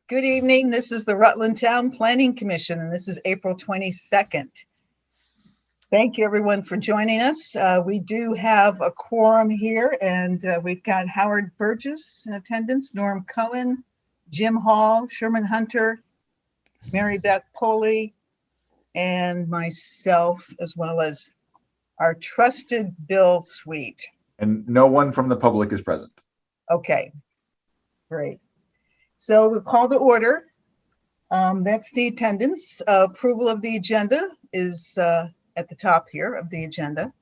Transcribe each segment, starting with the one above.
Good evening. This is the Rutland Town Planning Commission, and this is April 22nd. Thank you, everyone, for joining us. We do have a quorum here, and we've got Howard Burgess in attendance, Norm Cohen, Jim Hall, Sherman Hunter, Mary Beth Poley, and myself, as well as our trusted Bill Sweet. And no one from the public is present. Okay, great. So we'll call to order. That's the attendance. Approval of the agenda is at the top here of the agenda.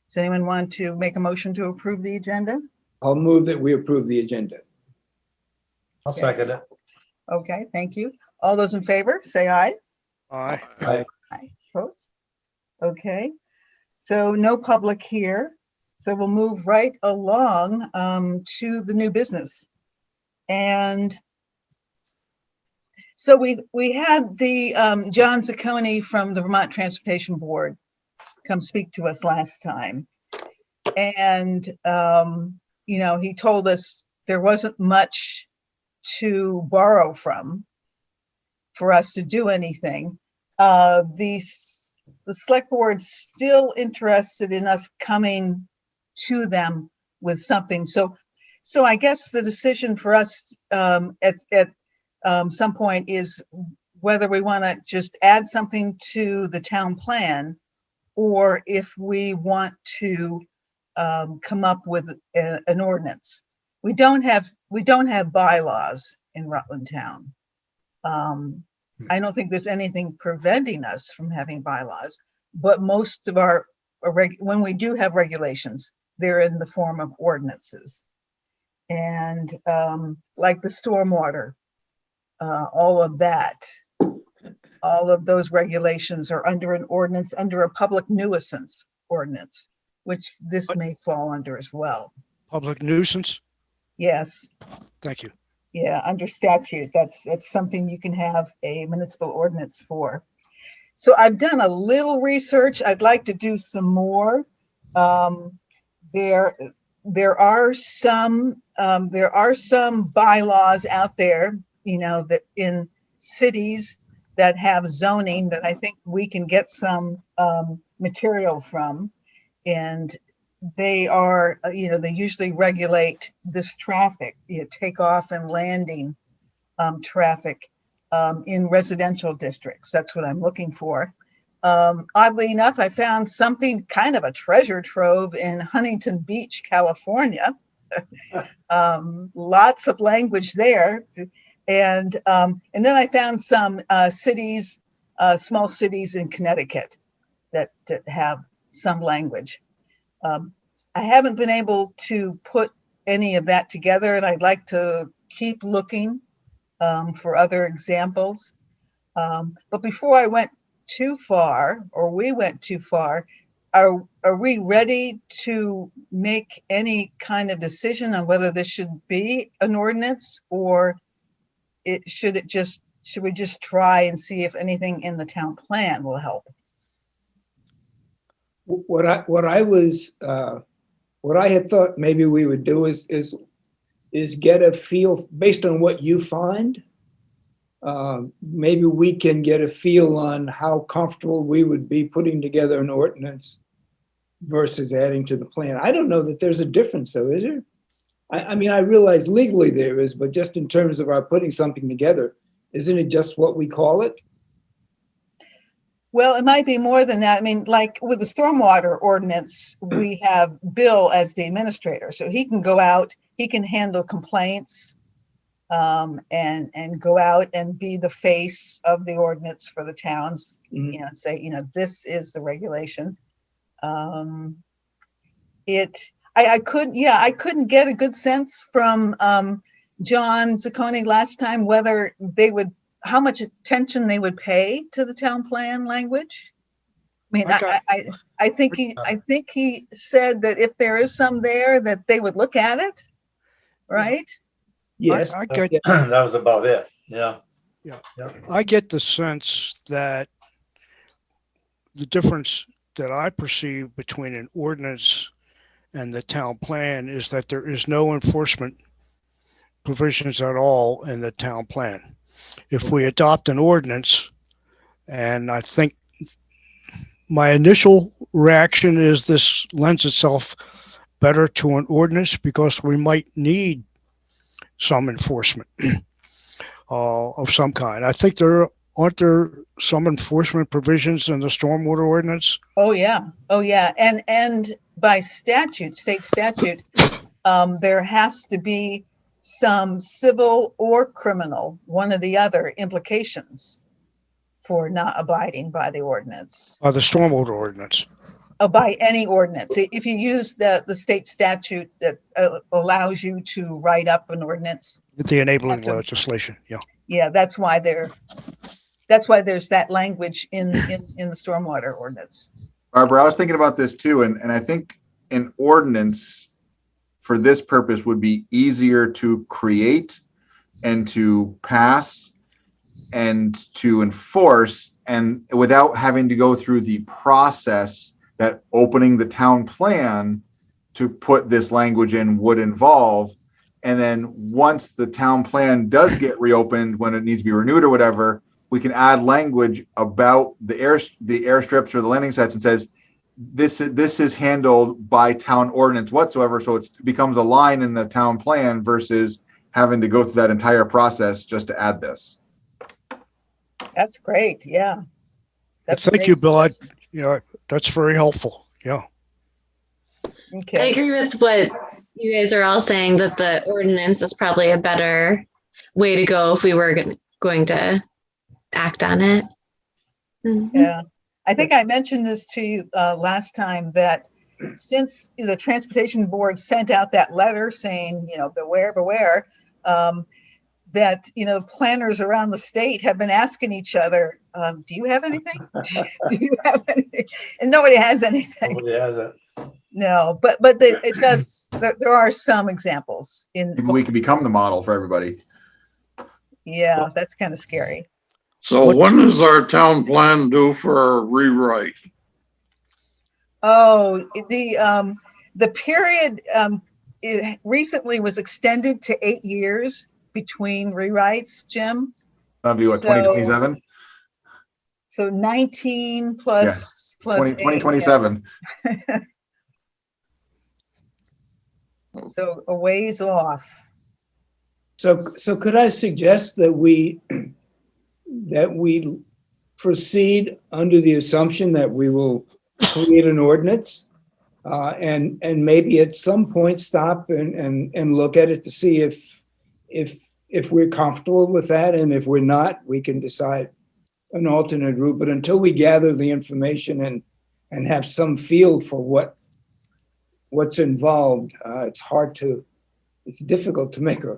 Does anyone want to make a motion to approve the agenda? I'll move that we approve the agenda. I'll second it. Okay, thank you. All those in favor, say aye. Aye. Aye. Aye. Opposed? Okay, so no public here. So we'll move right along to the new business. And so we had the John Zacconi from the Vermont Transportation Board come speak to us last time. And, you know, he told us there wasn't much to borrow from for us to do anything. The select board's still interested in us coming to them with something. So I guess the decision for us at some point is whether we want to just add something to the town plan, or if we want to come up with an ordinance. We don't have bylaws in Rutland Town. I don't think there's anything preventing us from having bylaws, but most of our when we do have regulations, they're in the form of ordinances. And like the stormwater, all of that, all of those regulations are under an ordinance, under a public nuisance ordinance, which this may fall under as well. Public nuisance? Yes, Thank you. yeah, under statute, that's something you can have a municipal ordinance for. So I've done a little research. I'd like to do some more. There are some bylaws out there, you know, that in cities that have zoning that I think we can get some material from. And they are, you know, they usually regulate this traffic, you know, takeoff and landing traffic in residential districts. That's what I'm looking for. Oddly enough, I found something kind of a treasure trove in Huntington Beach, California. Lots of language there. And then I found some cities, small cities in Connecticut that have some language. I haven't been able to put any of that together, and I'd like to keep looking for other examples. But before I went too far, or we went too far, are we ready to make any kind of decision on whether this should be an ordinance, or should we just try and see if anything in the town plan will help? What I had thought maybe we would do is get a feel based on what you find. Maybe we can get a feel on how comfortable we would be putting together an ordinance versus adding to the plan. I don't know that there's a difference though, is there? I mean, I realize legally there is, but just in terms of our putting something together, isn't it just what we call it? Well, it might be more than that. I mean, like with the stormwater ordinance, we have Bill as the administrator, so he can go out, he can handle complaints, and go out and be the face of the ordinance for the towns, you know, and say, you know, this is the regulation. I couldn't get a good sense from John Zacconi last time whether they would, how much attention they would pay to the town plan language. I mean, I think he said that if there is some there, that they would look at it, right? Yes. I get, That was about it. Yeah. Yeah. Yeah. I get the sense that the difference that I perceive between an ordinance and the town plan is that there is no enforcement provisions at all in the town plan. If we adopt an ordinance, and I think my initial reaction is this lends itself better to an ordinance because we might need some enforcement of some kind. I think aren't there some enforcement provisions in the stormwater ordinance? Oh, yeah. Oh, yeah. And by statute, state statute, there has to be some civil or criminal, one or the other, implications for not abiding by the ordinance. The stormwater ordinance. By any ordinance. If you use the state statute that allows you to write up an ordinance, The enabling Have to- legislation, yeah. yeah, that's why there's that language in the stormwater ordinance. Barbara, I was thinking about this too, and I think an ordinance for this purpose would be easier to create and to pass and to enforce, and without having to go through the process that opening the town plan to put this language in would involve. And then once the town plan does get reopened, when it needs to be renewed or whatever, we can add language about the airstrips or the landing sites and says, this is handled by town ordinance whatsoever. So it becomes a line in the town plan versus having to go through that entire process just to add this. That's great. Yeah. That's Thank you, great Bill. suggestion. That's very helpful. Yeah. I Okay. agree with what you guys are all saying, that the ordinance is probably a better way to go if we were going to act on it. Mhm. Yeah. I think I mentioned this to you last time, that since the transportation board sent out that letter saying, beware, beware, that, planners around the state have been asking each other, do you have anything? Do you have anything? And nobody has anything. Nobody has it. No, but it does, there are some examples in, Maybe we can become the model for everybody. yeah, that's kind of scary. So when is our town plan due for a rewrite? Oh, the period it recently was extended to 8 years between rewrites, Jim. That'll be what, So- 2027? So 19 plus 8, 2027. yeah. So a ways off. So could I suggest that we proceed under the assumption that we will create an ordinance, and maybe at some point stop and look at it to see if we're comfortable with that, and if we're not, we can decide an alternate route. But until we gather the information and have some feel for what's involved, it's difficult to make a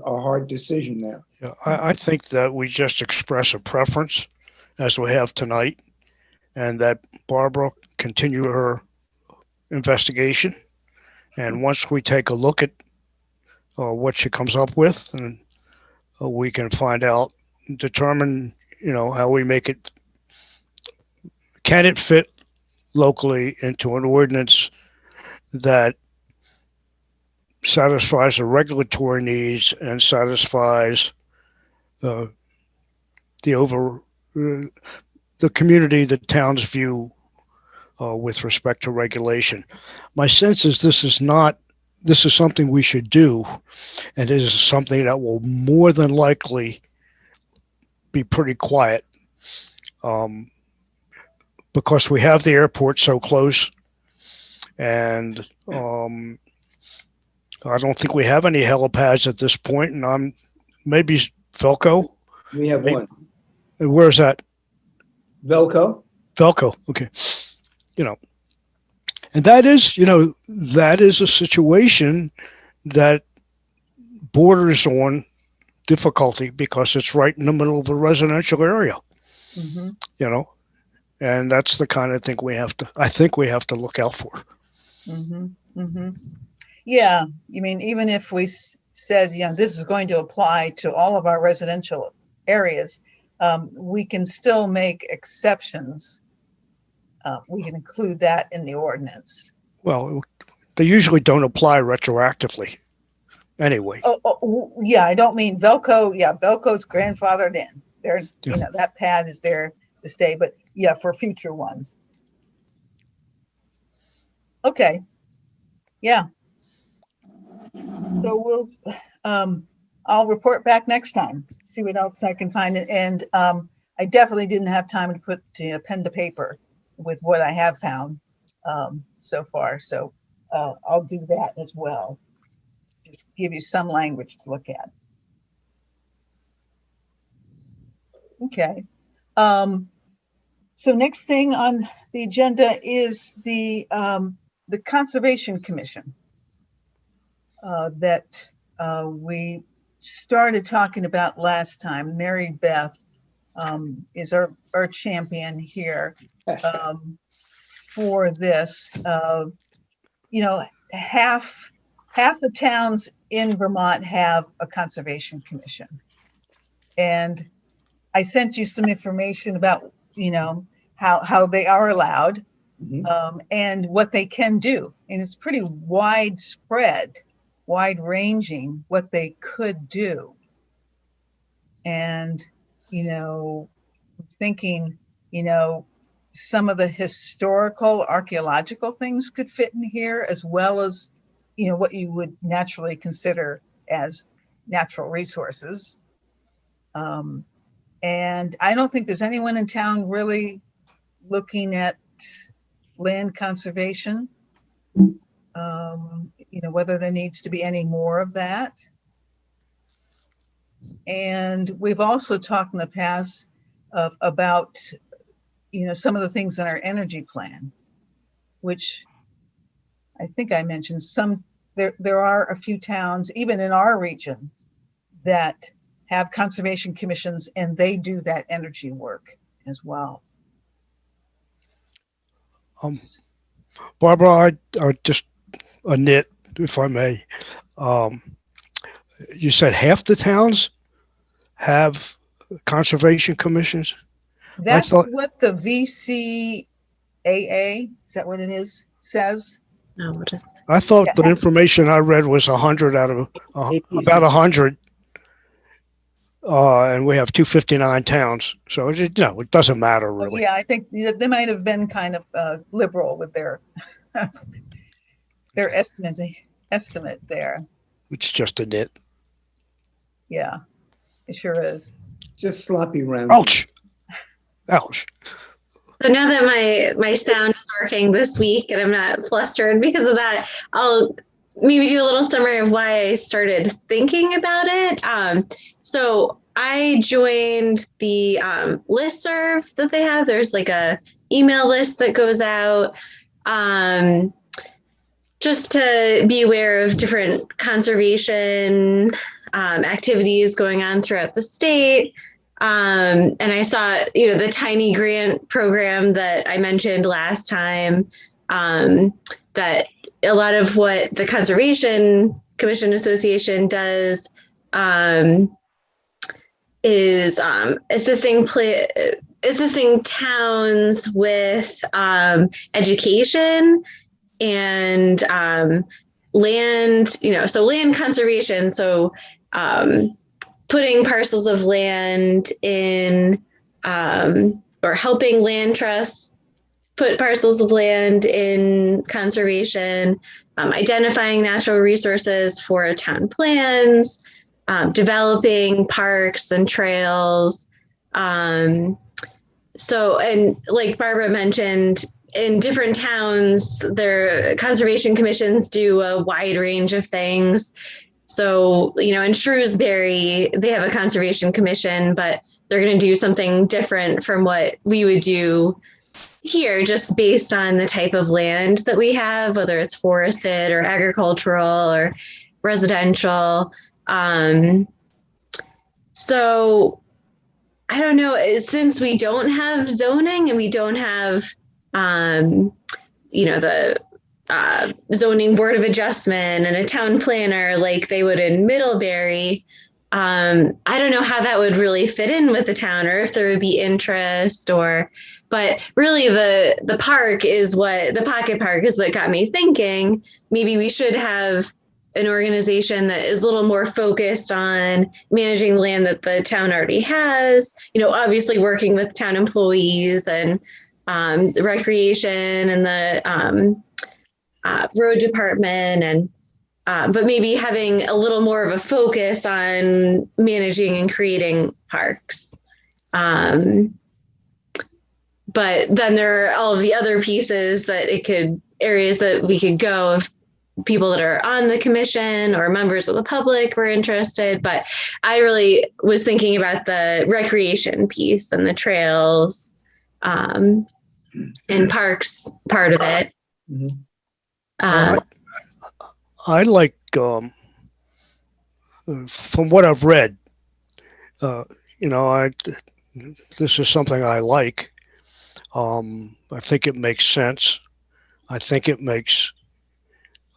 hard decision now. Yeah, I think that we just express a preference as we have tonight, and that Barbara continue her investigation. And once we take a look at what she comes up with, and we can determine, how we make it, can it fit locally into an ordinance that satisfies the regulatory needs and satisfies the community, the town's view with respect to regulation. My sense is this is something we should do, and it is something that will more than likely be pretty quiet, because we have the airport so close, and I don't think we have any helipads at this point, and maybe Velco. We have one. Where's that? Velco? Velco. Okay. And that is a situation that borders on difficulty because it's right in the middle of a residential area, Mhm. and that's the kind of thing I think we have to look out for. Mhm. Mhm. Yeah, even if we said, this is going to apply to all of our residential areas, we can still make exceptions. We can include that in the ordinance. Well, they usually don't apply retroactively, anyway. Yeah, I don't mean Velco. Yeah, Velco's grandfathered in. They're, you know, that pad is there to stay, but yeah, for future ones. Okay. Yeah. So I'll report back next time, see what else I can find. And I definitely didn't have time to put pen to paper with what I have found so far. So I'll do that as well. Just give you some language to look at. Okay. So next thing on the agenda is the Conservation Commission that we started talking about last time. Mary Beth is our champion here for this. You know, half the towns in Vermont have a Conservation Commission. And I sent you some information about, you know, how they are allowed and what they can do. And it's pretty widespread, wide ranging what they could do. And, you know, thinking, you know, some of the historical archaeological things could fit in here, as well as, you know, what you would naturally consider as natural resources. And I don't think there's anyone in town really looking at land conservation. You know, whether there needs to be any more of that. And we've also talked in the past about, you know, some of the things in our energy plan, which I think I mentioned there are a few towns, even in our region, that have conservation commissions, and they do that energy work as well. Barbara, I just a nit, if I may. You said half the towns have conservation commissions? That's what the VCAA, is that what it is, says? No, what is I thought Yeah. the information I read was 100 out of APC. about 100. And we have 259 towns. So, it doesn't matter really. Yeah, I think they might have been kind of liberal with their their estimate there. It's just a nit. Yeah, it sure is. Just sloppy round. Ouch. Ouch. So now that my sound is working this week and I'm not flustered because of that, I'll maybe do a little summary of why I started thinking about it. So I joined the listserv that they have. There's like a email list that goes out just to be aware of different conservation activities going on throughout the state. And I saw, you know, the tiny grant program that I mentioned last time, that a lot of what the Conservation Commission Association does is assisting towns with education and land, you know, so land conservation. So putting parcels of land in, or helping land trusts put parcels of land in conservation, identifying natural resources for town plans, developing parks and trails. So, and like Barbara mentioned, in different towns, their conservation commissions do a wide range of things. So, you know, in Shrewsbury, they have a conservation commission, but they're going to do something different from what we would do here, just based on the type of land that we have, whether it's forested or agricultural or residential. So I don't know, since we don't have zoning and we don't have, you know, the zoning board of adjustment and a town planner like they would in Middlebury, I don't know how that would really fit in with the town, or if there would be interest, or, but really the park is what, the pocket park is what got me thinking maybe we should have an organization that is a little more focused on managing land that the town already has, obviously working with town employees and the recreation and the road department, and but maybe having a little more of a focus on managing and creating parks. But then there are all of the other pieces that areas that we could go if people that are on the commission or members of the public were interested. But I really was thinking about the recreation piece and the trails and parks part of it. Mhm. I like, from what I've read, this is something I like. I think it makes sense. I think it makes,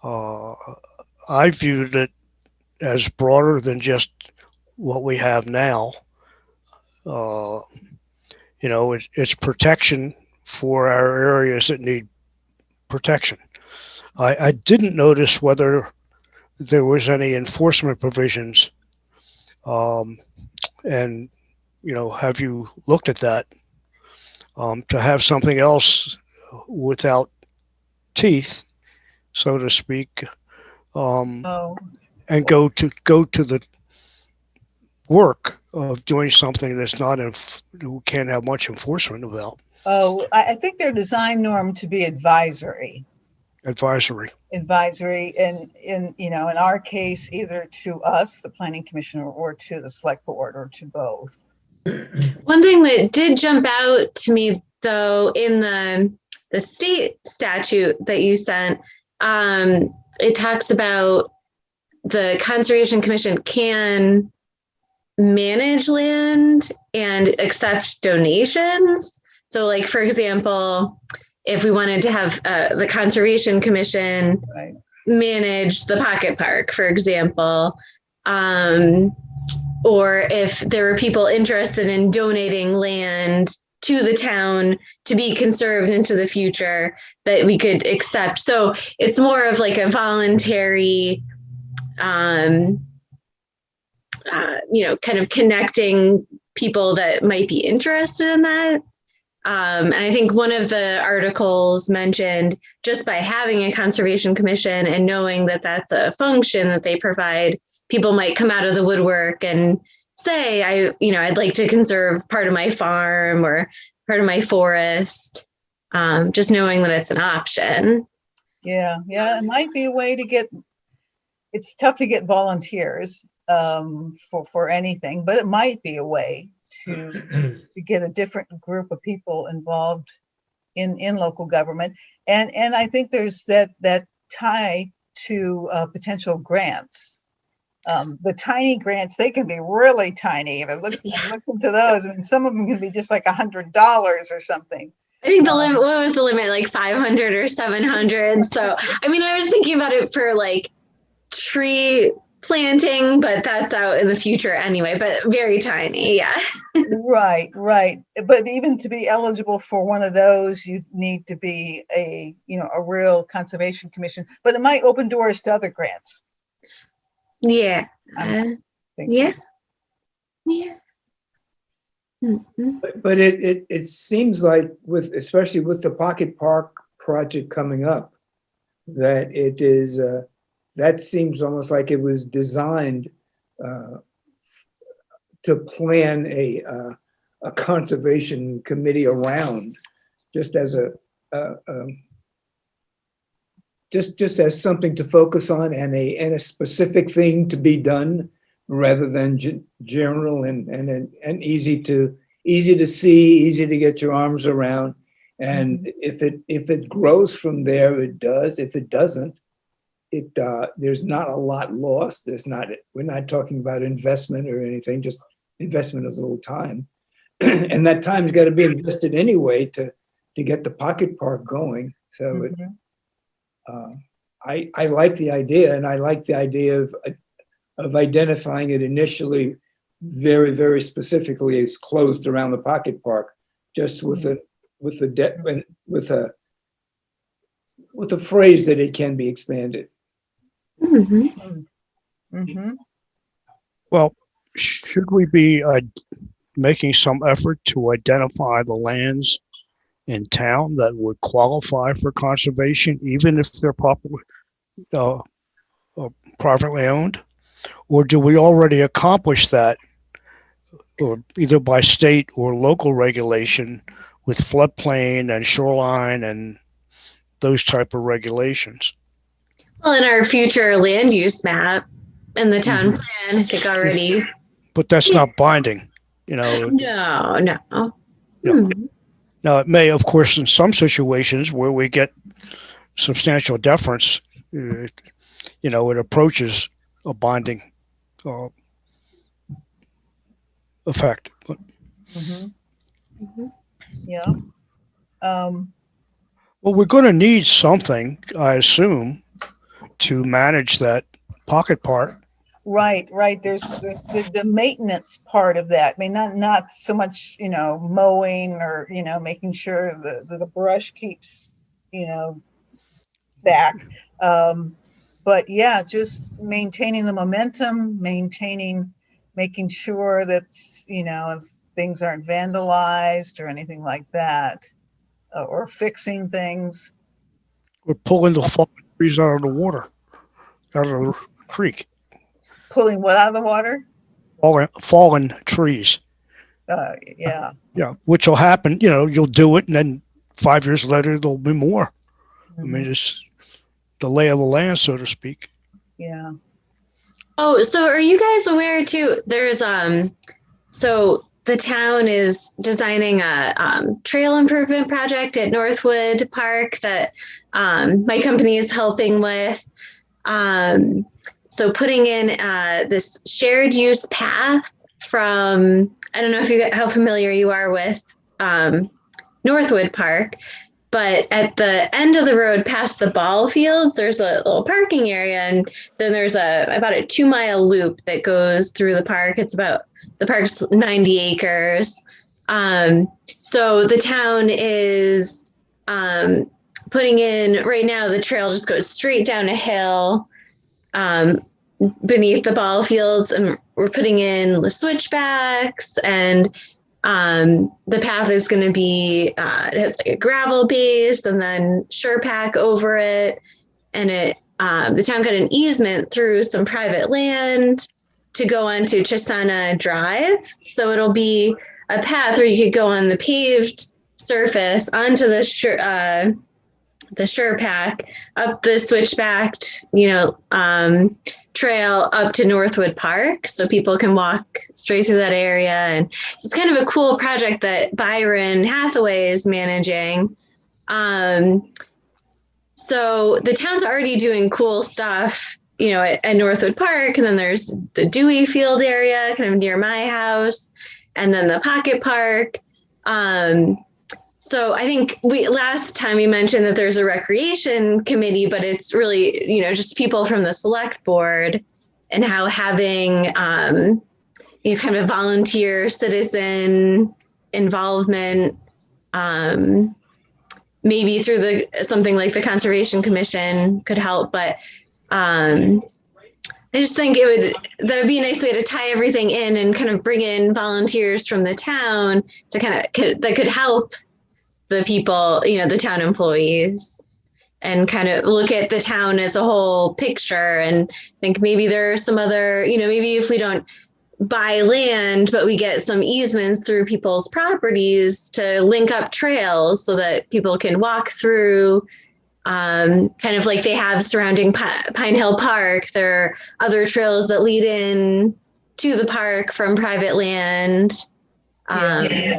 I viewed it as broader than just what we have now. It's protection for our areas that need protection. I didn't notice whether there was any enforcement provisions. And, have you looked at that? To have something else without teeth, so to speak, Oh, and go to the work of doing something that's not who can't have much enforcement about. I think they're designed, Norm, to be advisory. Advisory. And in our case, either to us, the planning commissioner, or to the select board, or to both. One thing that did jump out to me, though, in the state statute that you sent, it talks about the Conservation Commission can manage land and accept donations. So, like, for example, if we wanted to have the Conservation Commission Right. manage the pocket park, for example, or if there were people interested in donating land to the town to be conserved into the future, that we could accept. So it's more of like a voluntary, kind of connecting people that might be interested in that. And I think one of the articles mentioned just by having a conservation commission and knowing that that's a function that they provide, people might come out of the woodwork and say, I'd like to conserve part of my farm or part of my forest, just knowing that it's an option. Yeah, it might be a way to it's tough to get volunteers for anything, but it might be a way to get a different group of people involved in local government. And I think there's that tie to potential grants. The tiny grants, they can be really tiny. If I look into those, some of them can be just like $100 or something. I think the limit, what was the limit? Like 500 or 700. So, I was thinking about it for like tree planting, but that's out in the future anyway, but very tiny. Yeah. Right. But even to be eligible for one of those, you need to be a real conservation commission, but it might open doors to other grants. Yeah. Yeah. Mm-hmm. But it seems like especially with the Pocket Park project coming up, that it is that seems almost like it was designed to plan a conservation committee around, just as just as something to focus on and a specific thing to be done, rather than general and easy to see, easy to get your arms around. And if it grows from there, it does. If it doesn't, there's not a lot lost. We're not talking about investment or anything, just investment is a little time. And that time's got to be invested anyway to get the Pocket Park going. So I like the idea, and I like the idea of identifying it initially very, very specifically as closed around the Pocket Park, just with a phrase that it can be expanded. Mhm. Mm-hmm. Well, should we be making some effort to identify the lands in town that would qualify for conservation, even if they're uh, uh, privately owned? Or do we already accomplish that, or either by state or local regulation with floodplain and shoreline and those type of regulations? Well, in our future land use map and the town Mhm. plan, I think already. But that's not binding, you know. No, no. Yeah. Mhm. Now, it may, of course, in some situations where we get substantial deference, it approaches a binding uh, effect. But Mm-hmm. Mhm. Yeah. Um, well, we're going to need something, I assume, to manage that pocket park. right, right. There's the maintenance part of that. I mean, not so much, mowing or, making sure the brush keeps, back. Um, but yeah, just maintaining the momentum, making sure that, if things aren't vandalized or anything like that, or fixing things. We're pulling the fallen trees out of the water, out of the creek. Pulling what out of the water? Fallen trees. Yeah. Yeah, which will happen. You'll do it, and then 5 years later there'll be more. I mean, Mhm. it's the lay of the land, so to speak. Yeah. Oh, so are you guys aware too? There's so the town is designing a trail improvement project at Northwood Park that my company is helping with. So putting in this shared use path from, I don't know how familiar you are with Northwood Park, but at the end of the road past the ball fields, there's a little parking area, and then there's about a 2-mile loop that goes through the park. The park's 90 acres. So the town is putting in, right now the trail just goes straight down a hill beneath the ball fields, and we're putting in the switchbacks, and the path is going to be it has like a gravel base and then SurePack over it, and the town got an easement through some private land to go onto Chisana Drive, so it'll be a path where you could go on the paved surface onto the SurePack, up the switchbacked, trail up to Northwood Park, so people can walk straight through that area. And it's kind of a cool project that Byron Hathaway is managing. So the town's already doing cool stuff, at Northwood Park, and then there's the Dewey Field area, kind of near my house, and then the Pocket Park. So I think last time we mentioned that there's a recreation committee, but it's really, just people from the select board, and how having, kind of volunteer citizen involvement, maybe through something like the Conservation Commission could help. But I just think that would be a nice way to tie everything in and kind of bring in volunteers from the town to that could help the people, the town employees, and kind of look at the town as a whole picture, and think maybe there are some other, maybe if we don't buy land, but we get some easements through people's properties to link up trails so that people can walk through, kind of like they have surrounding Pine Hill Park. There are other trails that lead in to the park from private land. Yeah.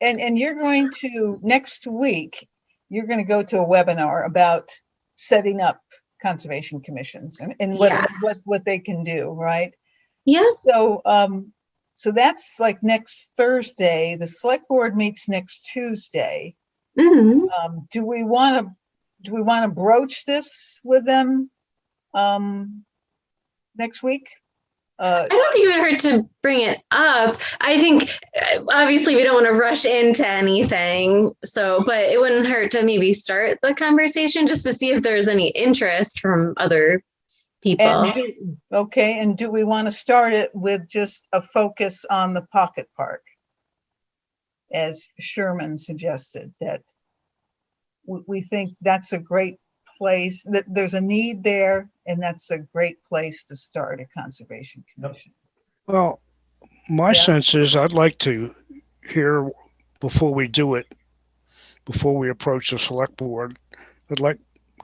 And you're going to, next week, you're going to go to a webinar about setting up conservation commissions and what they can do, right? Yes. So that's like next Thursday. The select board meets next Tuesday. Mm-hmm. Do we want to broach this with them next week? I don't think it would hurt to bring it up. I think obviously we don't want to rush into anything, but it wouldn't hurt to maybe start the conversation just to see if there's any interest from other people. And do we want to start it with just a focus on the pocket park? As Sherman suggested, that we think that's a great place, that there's a need there, and that's a great place to start a conservation commission. Well, my Yeah. sense is I'd like to hear before we do it, before we approach the select board, I'd like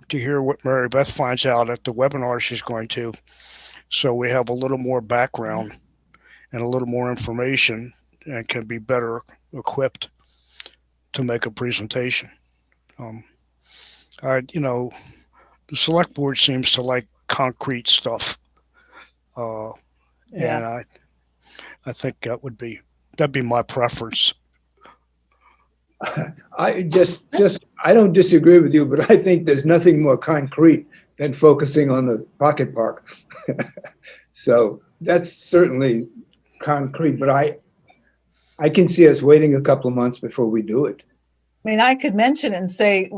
to hear what Mary Beth finds out at the webinar she's going to. So we have a little more background and a little more information and can be better equipped to make a presentation. The select board seems to like concrete stuff. And I think that'd be my preference. I don't disagree with you, but I think there's nothing more concrete than focusing on the pocket park. So that's certainly concrete, but I can see us waiting a couple of months before we do it. I mean, I could mention and say,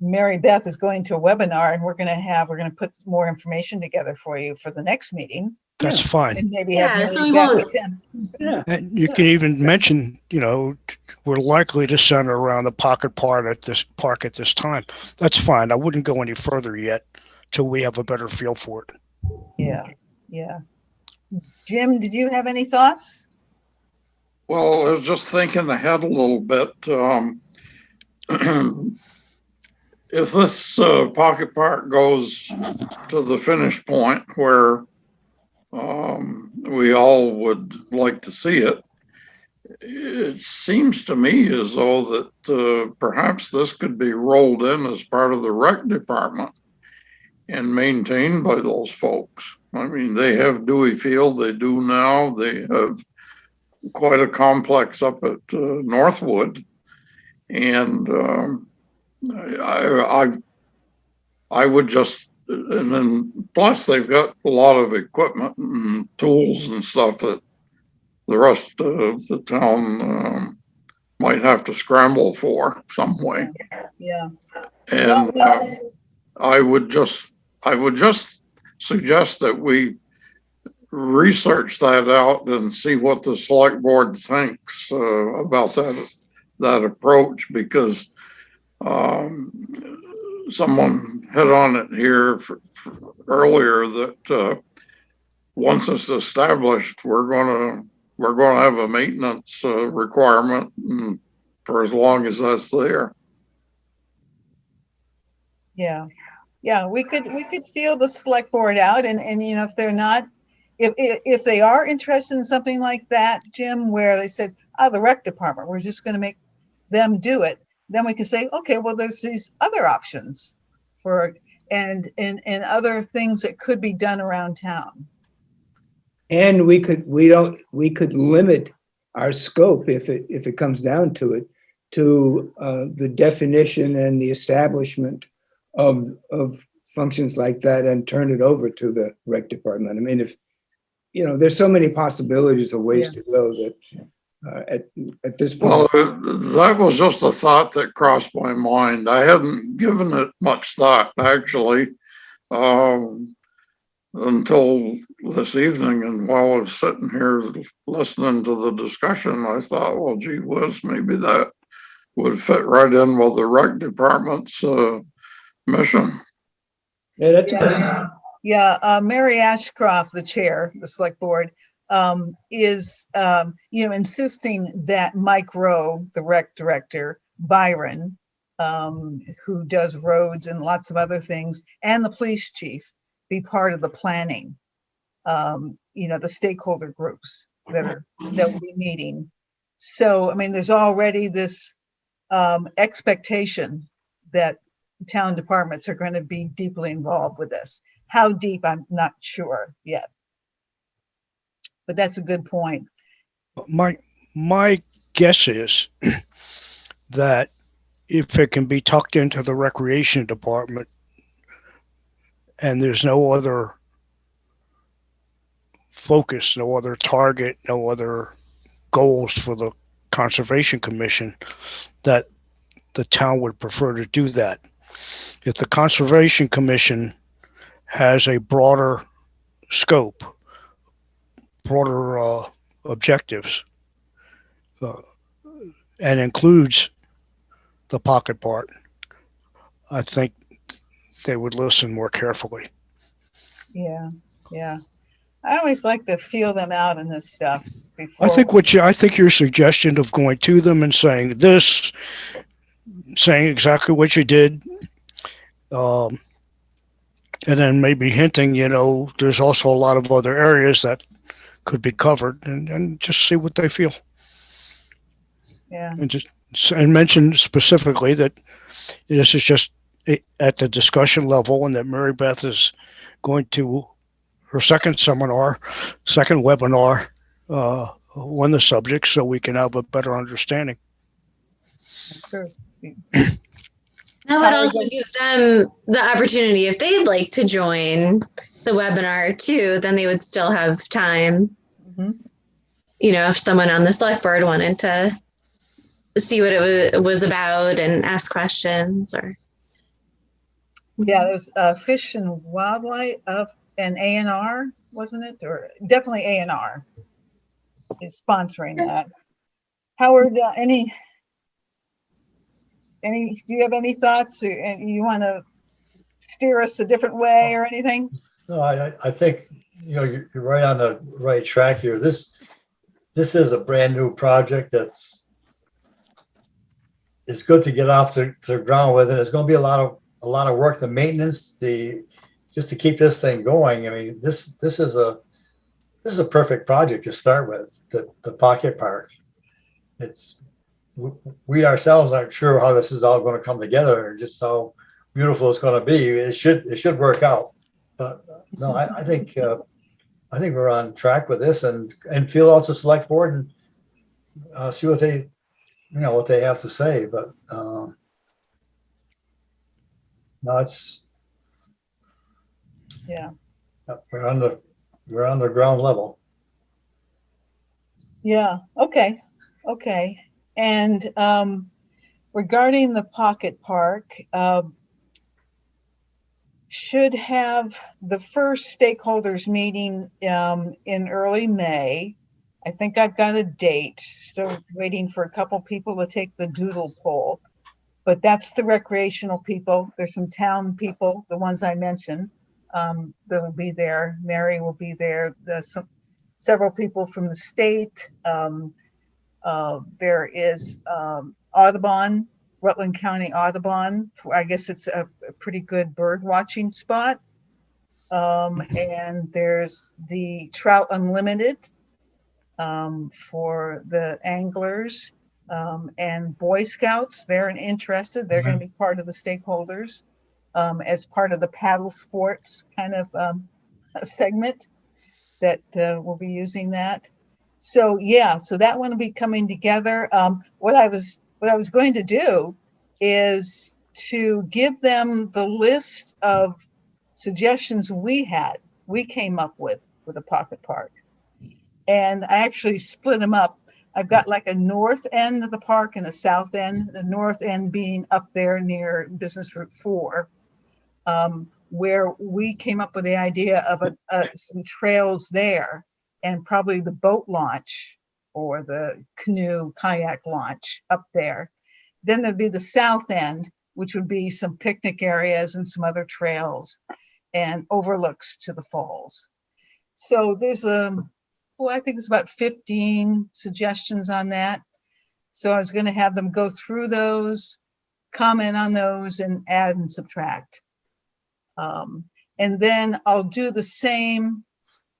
Mary Beth is going to a webinar, and we're going to put more information together for you for the next meeting, That's fine. and maybe Yeah, have so Mary we Beth won't- attend. Yeah. And you can even mention, we're likely to center around the pocket park at this time. That's fine. I wouldn't go any further yet till we have a better feel for it. Yeah. Jim, did you have any thoughts? Well, I was just thinking ahead a little bit. If this pocket park goes to the finish point where we all would like to see it, it seems to me as though that perhaps this could be rolled in as part of the rec department and maintained by those folks. I mean, they have Dewey Field, they do now. They have quite a complex up at Northwood. And I would just, and then plus they've got a lot of equipment and tools and stuff that the rest of the town might have to scramble for some way. Yeah. And I would just suggest that we research that out and see what the select board thinks about that approach, because someone hit on it here earlier that once it's established, we're going to have a maintenance requirement for as long as that's there. Yeah, we could feel the select board out, and if they're not, if they are interested in something like that, Jim, where they said, the rec department, we're just going to make them do it, then we could say, okay, well, there's these other options and other things that could be done around town. And we could limit our scope if it comes down to it, to the definition and the establishment of functions like that, and turn it over to the rec department. I mean, if there's so many possibilities of ways to go that at this point. Well, that was just a thought that crossed my mind. I hadn't given it much thought, actually, until this evening. And while I was sitting here listening to the discussion, I thought, well, gee whiz, maybe that would fit right in with the rec department's mission. Yeah, that's a good. Yeah, Mary Ashcroft, the chair, the select board, is insisting that Mike Rowe, the rec director, Byron, who does roads and lots of other things, and the police chief be part of the planning. The stakeholder groups that will be meeting. So, I mean, there's already this expectation that town departments are going to be deeply involved with this. How deep, I'm not sure yet. But that's a good point. My guess is that if it can be tucked into the recreation department and there's no other focus, no other target, no other goals for the Conservation Commission, that the town would prefer to do that. If the Conservation Commission has a broader scope, broader objectives, uh, and includes the pocket part, I think they would listen more carefully. Yeah, yeah. I always like to feel them out in this stuff I before. think I think your suggestion of going to them and saying this, saying exactly what you did, um, and then maybe hinting, there's also a lot of other areas that could be covered, and just see what they feel, Yeah, and mention specifically that this is just at the discussion level, and that Mary Beth is going to her second webinar on the subject, so we can have a better understanding. sure. That would also give them the opportunity, if they'd like to join the webinar too, then they would still have time. Mhm. If someone on the select board wanted to see what it was about and ask questions or. Yeah, there's Fish and Wildlife and A&R, wasn't it? Or definitely A&R is sponsoring that. Howard, do you have any thoughts, and you want to steer us a different way or anything? No, I think, you're right on the right track here. This is a brand new project it's good to get off to the ground with it. It's going to be a lot of work, the maintenance, just to keep this thing going. I mean, this is a perfect project to start with, the pocket park. We ourselves aren't sure how this is all going to come together, or just how beautiful it's going to be. It should work out. But no, I think we're on track with this, and feel out the select board and see what they have to say. But no, it's Yeah. we're on the ground level. Yeah. Okay. And regarding the pocket park, should have the first stakeholders meeting in early May. I think I've got a date. Still waiting for a couple people to take the doodle poll, but that's the recreational people. There's some town people, the ones I mentioned, that will be there. Mary will be there. There's several people from the state. There is Audubon, Rutland County Audubon. I guess it's a pretty good bird watching spot. And there's the Trout Unlimited for the anglers, and Boy Scouts. They're interested. They're going to be part of the stakeholders as part of the paddle sports kind of segment that will be using that. So yeah, so that one will be coming together. What I was going to do is to give them the list of suggestions we came up with a pocket park. And I actually split them up. I've got like a north end of the park and a south end, the north end being up there near Business Route 4, where we came up with the idea of some trails there, and probably the boat launch or the canoe kayak launch up there. Then there'd be the south end, which would be some picnic areas and some other trails and overlooks to the falls. So there's I think it's about 15 suggestions on that. So I was going to have them go through those, comment on those, and add and subtract. And then I'll do the same,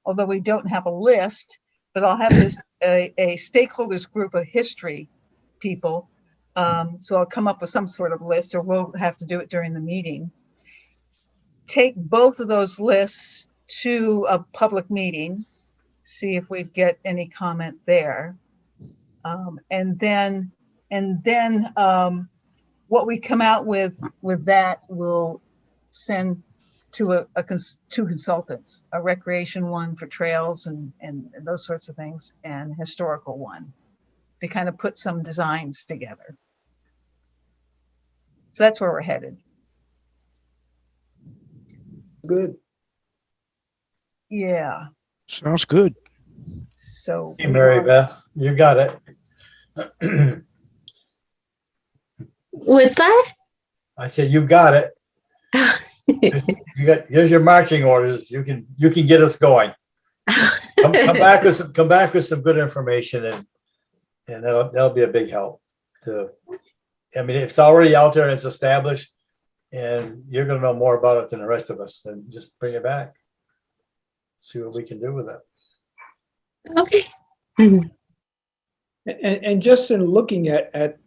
although we don't have a list, but I'll have a stakeholders group of history people. So I'll come up with some sort of list, or we'll have to do it during the meeting. Take both of those lists to a public meeting, see if we get any comment there. And then what we come out with that, we'll send to two consultants, a recreation one for trails and those sorts of things, and historical one, to kind of put some designs together. So that's where we're headed. Good. Yeah, Sounds good. so. Hey, Mary Beth, you got it. What's that? I said, you got it. Here's your marching orders. You can get us going. Come back with some good information, and that'll be a big help too. I mean, it's already out there and it's established, and you're gonna know more about it than the rest of us. And just bring it back. See what we can do with it. Okay. And just in looking at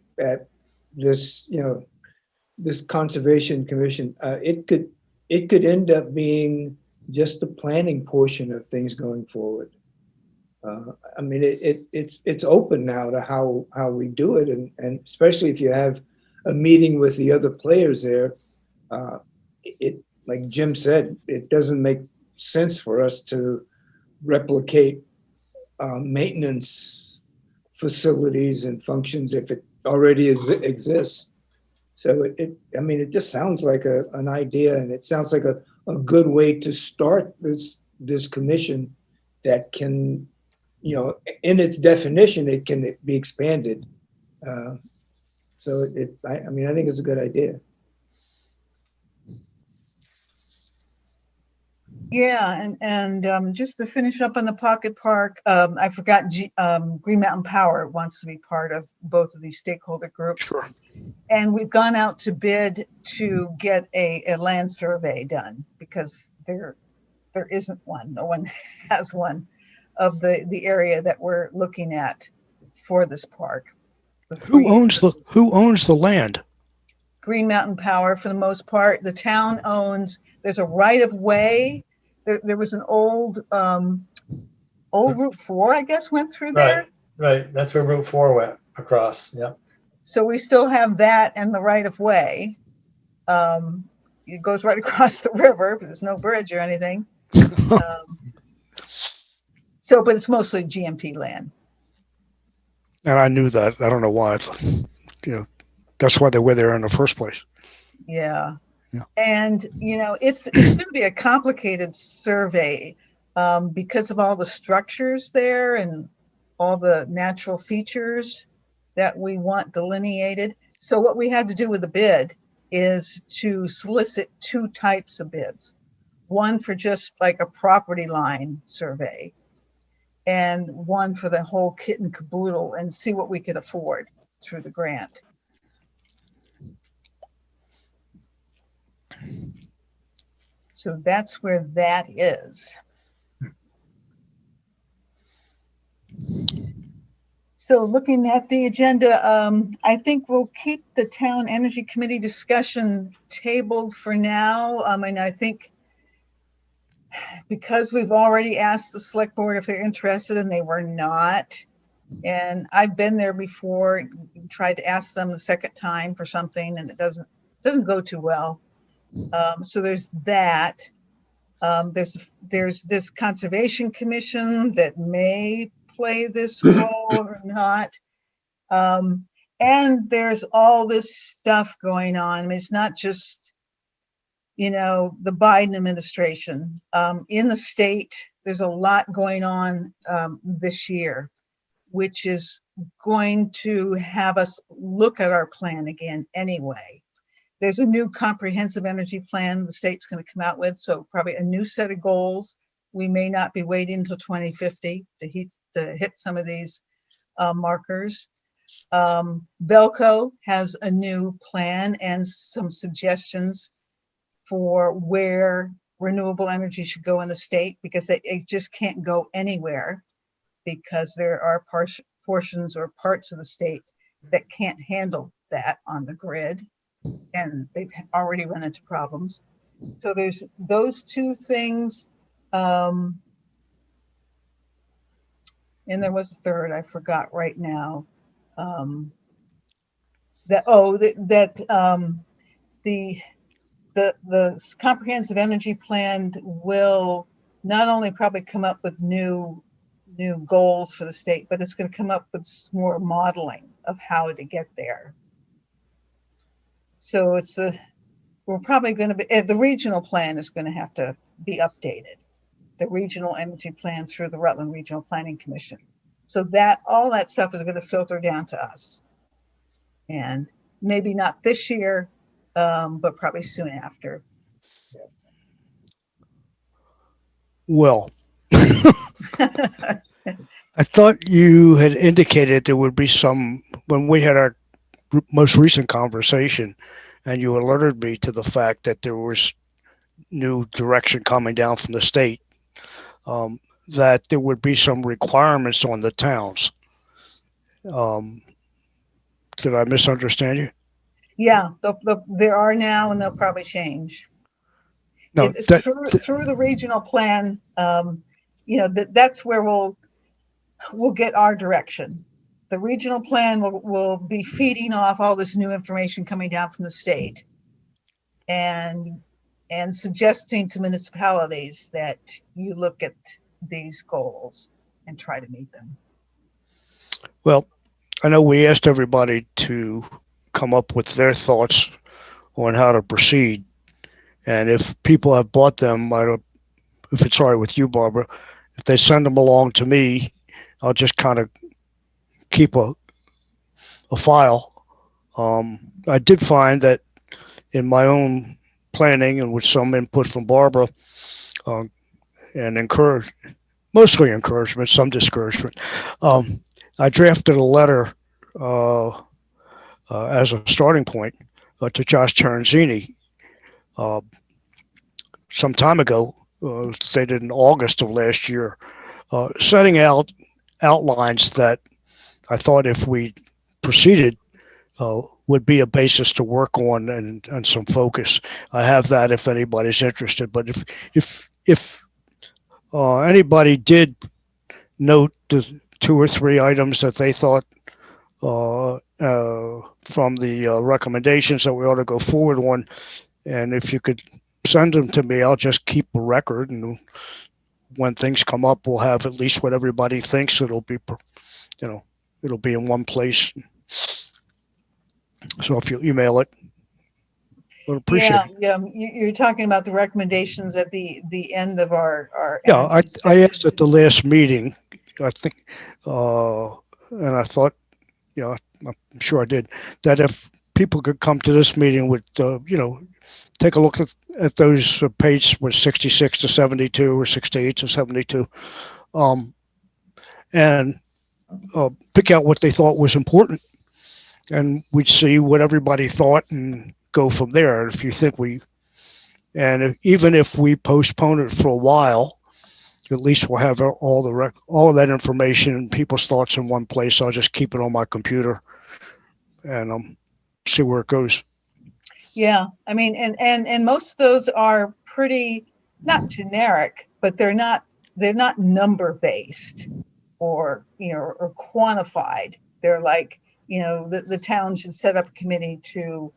this, this conservation commission, it could end up being just the planning portion of things going forward. I mean, it's open now to how we do it, and especially if you have a meeting with the other players there, it, like Jim said, it doesn't make sense for us to replicate maintenance facilities and functions if it already exists. So I mean, it just sounds like an idea, and it sounds like a good way to start this commission that can, in its definition, it can be expanded. So I mean, I think it's a good idea. Yeah, and just to finish up on the Pocket Park, I forgot Green Mountain Power wants to be part of both of these stakeholder groups. Sure. And we've gone out to bid to get a land survey done because there isn't one. No one has one of the area that we're looking at for this park. Who owns the land? Green Mountain Power, for the most part. The town owns. There's a right of way. There was an old Route 4, I guess, went through there. Right. That's where Route 4 went across. Yeah. So we still have that and the right of way. It goes right across the river, but there's no bridge or anything. But it's mostly GMP land. And I knew that. I don't know why. That's why they were there in the first place. Yeah. Yeah. And, it's going to be a complicated survey because of all the structures there and all the natural features that we want delineated. So what we had to do with the bid is to solicit 2 types of bids. One for just like a property line survey and one for the whole kit and caboodle, and see what we could afford through the grant. So that's where that is. So looking at the agenda, I think we'll keep the Town Energy Committee discussion tabled for now. And I think because we've already asked the select board if they're interested and they were not, and I've been there before, tried to ask them the second time for something and it doesn't go too well. So there's that. There's this Conservation Commission that may play this role or not. And there's all this stuff going on. I mean, it's not just, the Biden administration. In the state, there's a lot going on this year, which is going to have us look at our plan again anyway. There's a new comprehensive energy plan the state's going to come out with, so probably a new set of goals. We may not be waiting until 2050 to hit some of these markers. Belco has a new plan and some suggestions for where renewable energy should go in the state, because it just can't go anywhere because there are portions or parts of the state that can't handle that on the grid. And they've already run into problems. So there's those 2 things. And there was a third, I forgot right now. The comprehensive energy plan will not only probably come up with new goals for the state, but it's going to come up with more modeling of how to get there. So we're probably going to be, the regional plan is going to have to be updated the regional energy plan through the Rutland Regional Planning Commission. So that, all that stuff is going to filter down to us. And maybe not this year, but probably soon after. Well, I thought you had indicated there would be some, when we had our most recent conversation, and you alerted me to the fact that there was new direction coming down from the state, that there would be some requirements on the towns. Did I misunderstand you? Yeah, there are now, and they'll probably change. No, Through the regional plan, that's where we'll get our direction. The regional plan will be feeding off all this new information coming down from the state, and suggesting to municipalities that you look at these goals and try to meet them. well, I know we asked everybody to come up with their thoughts on how to proceed. And if people have bought them, if it's all right with you, Barbara, if they send them along to me, I'll just kind of keep a file. I did find that in my own planning and with some input from Barbara, and mostly encouragement, some discouragement, I drafted a letter as a starting point to Josh Terenzini some time ago, stated in August of last year, setting out outlines that I thought if we proceeded would be a basis to work on and some focus. I have that if anybody's interested. But if anybody did note the 2 or 3 items that they thought from the recommendations that we ought to go forward on, and if you could send them to me, I'll just keep a record, and when things come up, we'll have at least what everybody thinks. It'll be in one place. So if you email it, I'd appreciate it. Yeah, you're talking about the recommendations at the end of our. Yeah, I energy asked at the last meeting, I think, and I thought, I'm sure I did, that if people could come to this meeting with, take a look at those page was 66 to 72 or 68 to 72, and pick out what they thought was important, and we'd see what everybody thought and go from there. If you think even if we postpone it for a while, at least we'll have all of that information and people's thoughts in one place. I'll just keep it on my computer and see where it goes. Yeah, I mean, and most of those are pretty, not generic, but they're not number based or or quantified. They're like, the town should set up a committee to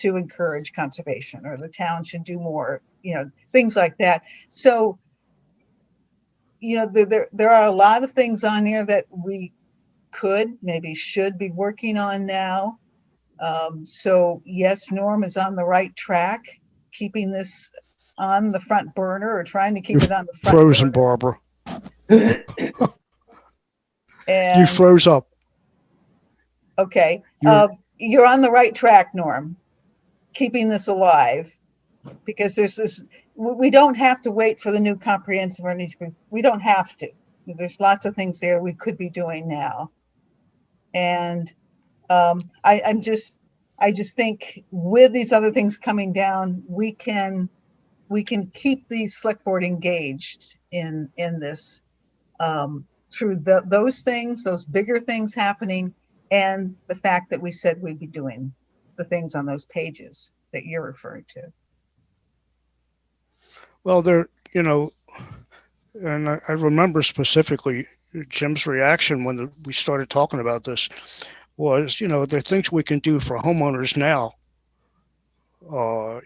encourage conservation, or the town should do more, things like that. So, there are a lot of things on here that we should be working on now. So yes, Norm is on the right track, keeping this on the front burner, or trying to keep it on the front Frozen, burner. Barbara. You froze up. Okay. You're on the right track, Norm, keeping this alive, because we don't have to wait for the new comprehensive energy. We don't have to. There's lots of things there we could be doing now. And I just think with these other things coming down, we can keep the select board engaged in this through those things, those bigger things happening, and the fact that we said we'd be doing the things on those pages that you're referring to. Well, and I remember specifically Jim's reaction when we started talking about this was, there are things we can do for homeowners now.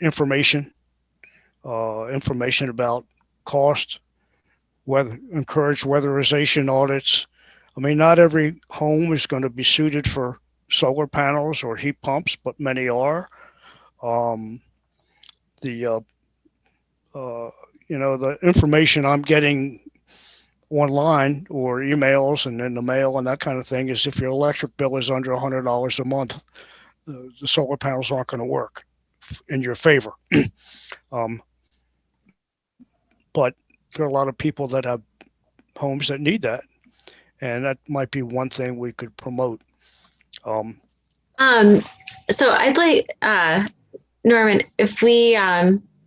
Information about cost, encourage weatherization audits. I mean, not every home is going to be suited for solar panels or heat pumps, but many are. the information I'm getting online or emails and in the mail and that kind of thing is if your electric bill is under $100 a month, the solar panels aren't going to work in your favor. um, but there are a lot of people that have homes that need that, and that might be one thing we could promote. So I'd like, Norman, if we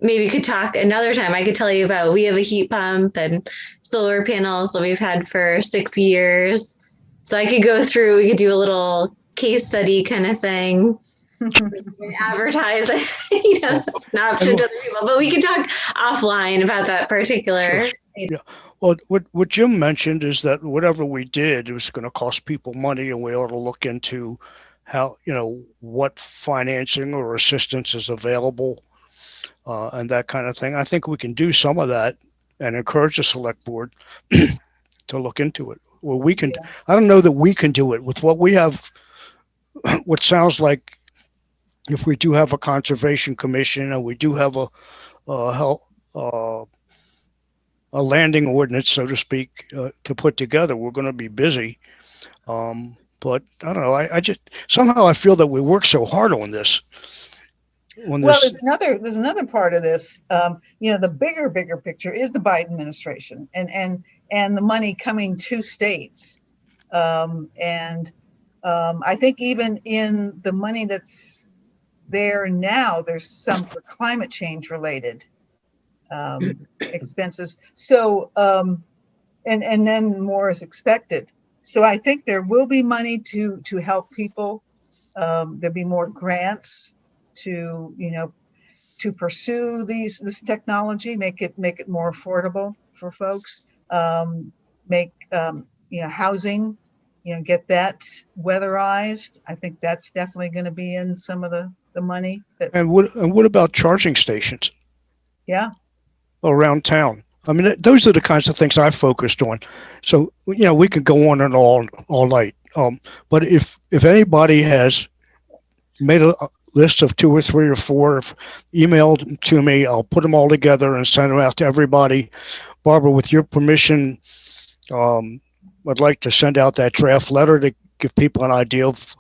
maybe could talk another time, I could tell you about, we have a heat pump and solar panels that we've had for 6 years. So I could go through, we could do a little case study kind of thing. Advertise an option to other people, but we could talk offline about that particular. Sure. Yeah. Well, what Jim mentioned is that whatever we did, it was going to cost people money, and we ought to look into how, what financing or assistance is available, and that kind of thing. I think we can do some of that and encourage the select board to look into it. Well, we can, I don't know that we can do it with what we have, what sounds like if we do have a conservation commission and we do have a landing ordinance, so to speak, to put together, we're going to be busy. But I don't know. I just somehow I feel that we work so hard on this. Well, there's another part of this. The bigger picture is the Biden administration and the money coming to states. I think even in the money that's there now, there's some for climate change related expenses. So, and then more is expected. So I think there will be money to help people. There'll be more grants to pursue this technology, make it more affordable for folks. Make housing, get that weatherized. I think that's definitely going to be in some of the money. And what about charging stations? Yeah. Around town. I mean, those are the kinds of things I focused on. So, we could go on and all night. But if anybody has made a list of 2 or 3 or 4, emailed to me, I'll put them all together and send them out to everybody. Barbara, with your permission, I'd like to send out that draft letter to give people an idea of,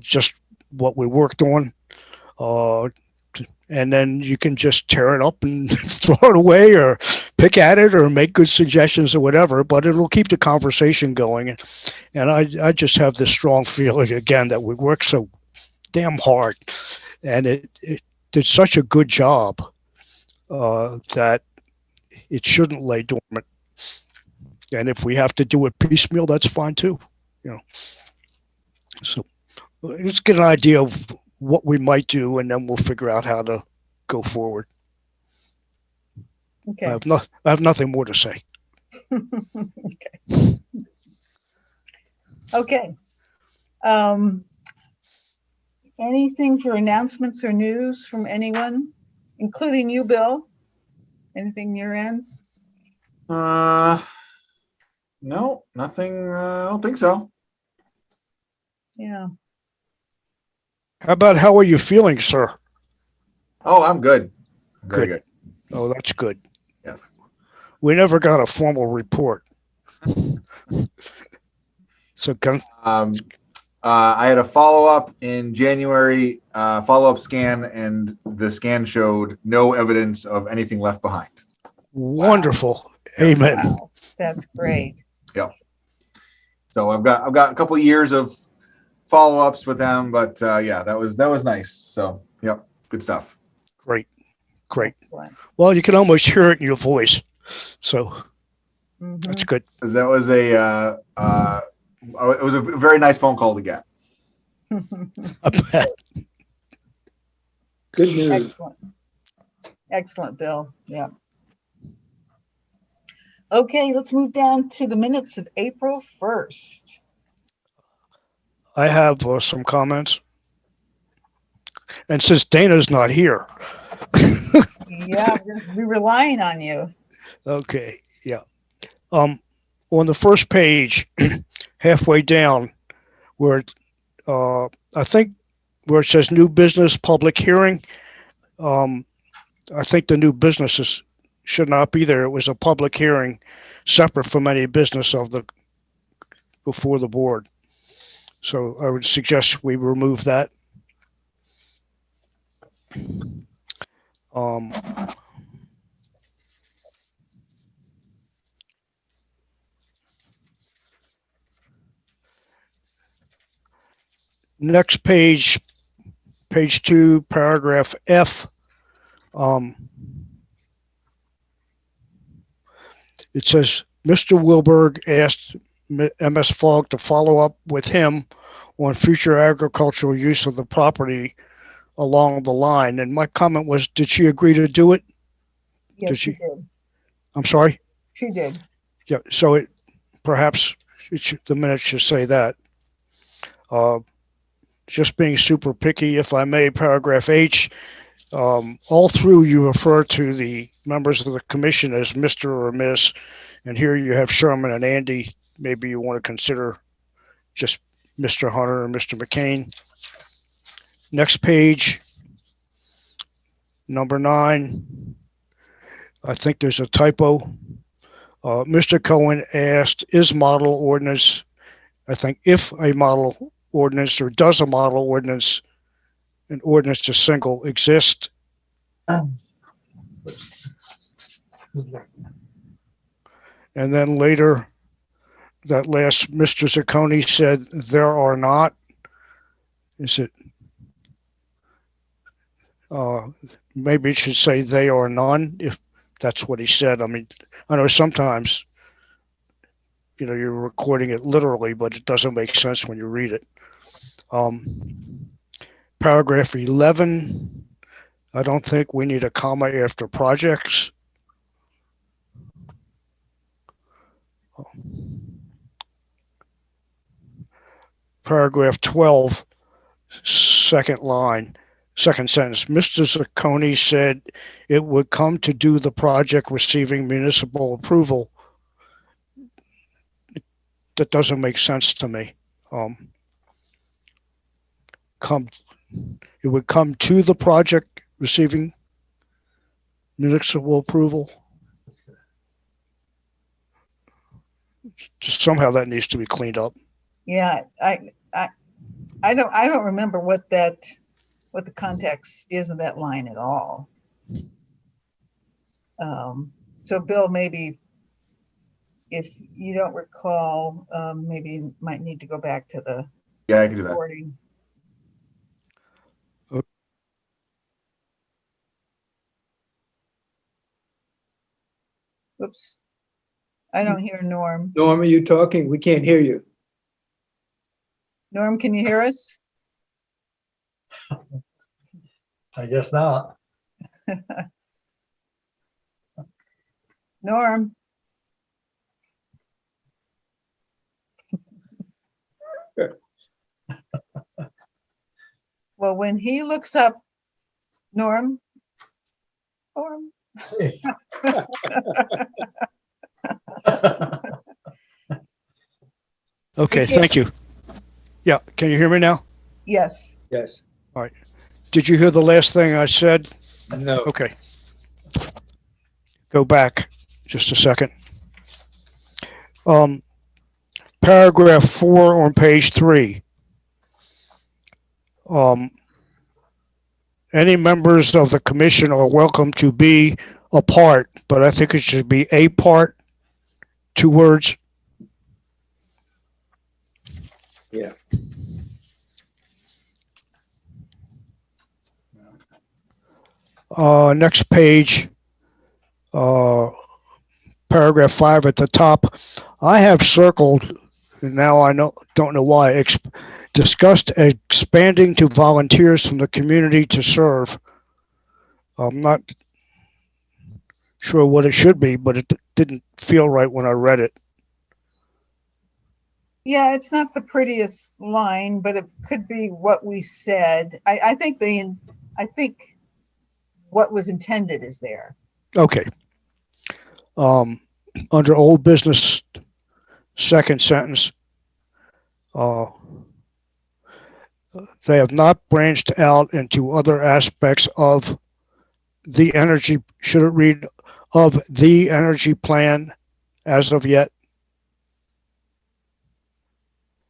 just what we worked on. And then you can just tear it up and throw it away or pick at it or make good suggestions or whatever, but it'll keep the conversation going. And I just have this strong feeling again that we work so damn hard and it did such a good job that it shouldn't lay dormant. And if we have to do it piecemeal, that's fine too. So let's get an idea of what we might do, and then we'll figure out how to go forward. Okay. I have nothing more to say. Okay. Anything for announcements or news from anyone, including you, Bill? Anything your end? No, nothing. I don't think so. Yeah. How are you feeling, sir? Oh, I'm good. Very good. Oh, that's good. Yes. We never got a formal report. So I had a follow-up in January, follow-up scan, and the scan showed no evidence of anything left behind. Wonderful. Wow. Amen. Wow. That's great. Yep. So I've got a couple of years of follow-ups with them, but yeah, that was nice. So yep, good stuff. Great. Excellent. Well, you can almost hear it in your voice, so that's good. That was it was a very nice phone call to get. I bet. Good news. Excellent, Bill. Yeah. Okay, let's move down to the minutes of April 1st. I have some comments. And since Dana's not here. Yeah, we're relying on you. Okay, yeah. On the first page, halfway down, where I think where it says new business public hearing, I think the new businesses should not be there. It was a public hearing separate from any business of the, before the board. So I would suggest we remove that. Um, next page, page 2, paragraph F. It says, Mr. Wilberg asked MS Fogg to follow up with him on future agricultural use of the property along the line. And my comment was, did she agree to do it? Yes, Did she she- did. I'm sorry? She did. Yeah, so it, perhaps it should, the minutes should say that. Just being super picky, if I may, paragraph H, all through you refer to the members of the commission as Mr. or Miss, and here you have Sherman and Andy. Maybe you want to consider just Mr. Hunter or Mr. McCain. Next page, number 9. I think there's a typo. Mr. Cohen asked, is model ordinance, I think if a model ordinance or does a model ordinance, an ordinance to single exist? And then later, that last Mr. Zacconi said, there are not. Is it? Maybe it should say they are none, if that's what he said. I mean, I know sometimes, you know, you're recording it literally, but it doesn't make sense when you read it. Paragraph 11, I don't think we need a comma after projects. Paragraph 12, second line, second sentence. Mr. Zacconi said it would come to do the project receiving municipal approval. That doesn't make sense to me. It would come to the project receiving municipal approval. Just somehow that needs to be cleaned up. Yeah, I don't remember what the context is of that line at all. So Bill, maybe if you don't recall, maybe you might need to go back to the Yeah, I can do that. recording. Oops. I don't hear Norm. Norm, are you talking? We can't hear you. Norm, can you hear us? I guess not. Norm? Well, when he looks up, Norm? Okay, Okay. thank you. Yeah, can you hear me now? Yes. Yes. Did you hear the last thing I said? No. Okay. Go back just a second. Paragraph 4 on page 3. Any members of the commission are welcome to be a part, but I think it should be a part, 2 words. Yeah. Next page, paragraph 5 at the top. I have circled, and now I don't know why, discussed expanding to volunteers from the community to serve. I'm not sure what it should be, but it didn't feel right when I read it. Yeah, it's not the prettiest line, but it could be what we said. I think what was intended is there. Okay. Under old business, second sentence, they have not branched out into other aspects of the energy, should it read of the energy plan as of yet?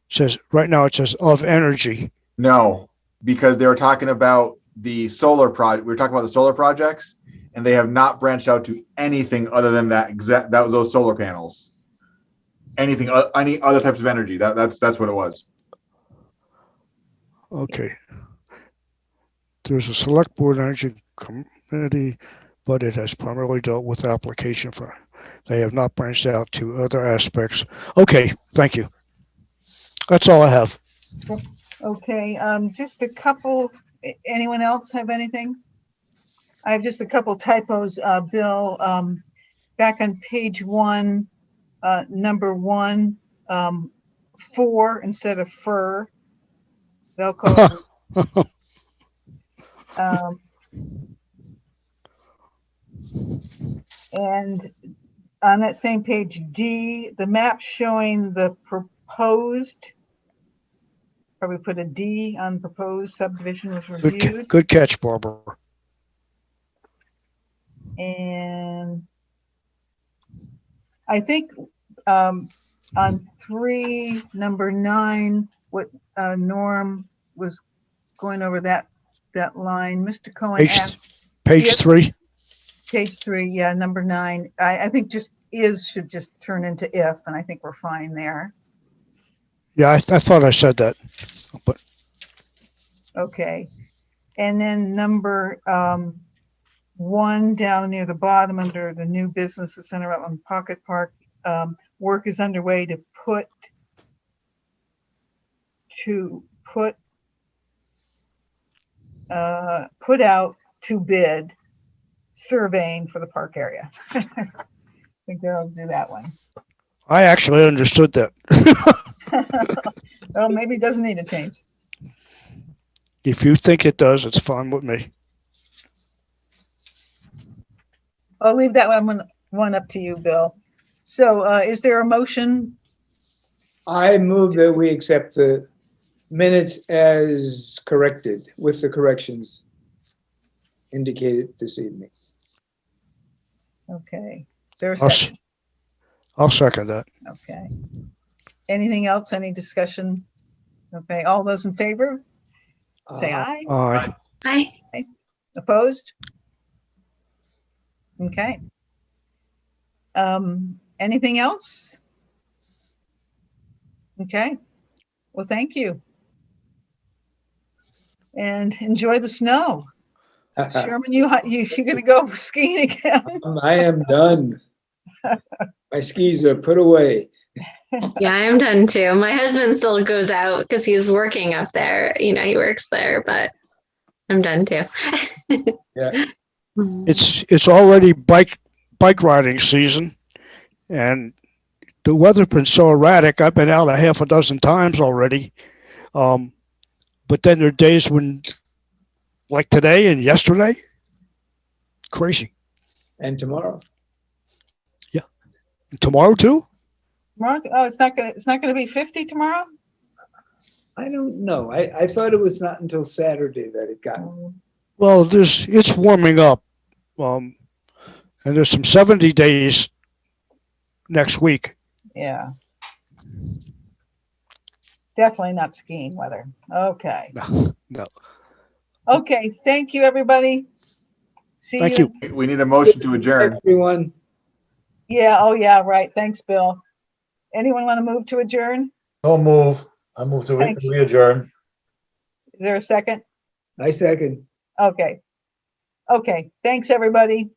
Says, right now it says of energy. No, because they were talking about the solar project. We were talking about the solar projects, and they have not branched out to anything other than that was those solar panels. Anything, any other types of energy. That's what it was. Okay. There's a select board energy committee, but it has primarily dealt with application for, they have not branched out to other aspects. Okay, thank you. That's all I have. Okay, just a couple, anyone else have anything? I have just a couple typos, Bill, back on page 1, number 1, 4 instead of fur. Velcro. And on that same page D, the map showing the proposed, probably put a D on proposed subdivision was reviewed. Good catch, Barbara. And I think on 3, number 9, what Norm was going over that line, Mr. Cohen asked. Page Yes. 3. Page 3, yeah, number 9. I think just is should just turn into if, and I think we're fine there. Yeah, I thought I said that, but Okay. And then number 1 down near the bottom under the new business center up on Pocket Park, work is underway to put out to bid surveying for the park area. I think they'll do that one. I actually understood that. Well, maybe it doesn't need to change. If you think it does, it's fine with me. I'll leave that one up to you, Bill. So is there a motion? I move that we accept the minutes as corrected with the corrections indicated this evening. Okay. Is there a I'll, second? I'll second that. Okay. Anything else? Any discussion? Okay. All those in favor? Say aye. Aye. Hi. Opposed? Okay. Anything else? Okay. Well, thank you. And enjoy the snow. Sherman, you're gonna go skiing again? I am done. My skis are put away. Yeah, I'm done too. My husband still goes out because he's working up there. You know, he works there, but I'm done too. Yeah. It's already bike riding season, and the weather's been so erratic. I've been out a half a dozen times already. But then there are days when, like today and yesterday, crazy. And tomorrow. Tomorrow too? Tomorrow? Oh, it's not gonna be 50 tomorrow? I don't know. I thought it was not until Saturday that it got. Well, it's warming up. And there's some 70 days next week. Yeah. Definitely not skiing weather. Okay. No. Okay, thank you, everybody. See Thank you. We need a motion to adjourn. Everyone. Yeah, oh yeah, right. Thanks, Bill. Anyone want to move to adjourn? Don't move. I move to Thanks. adjourn. Is there a second? I second. Okay. Okay, thanks, everybody.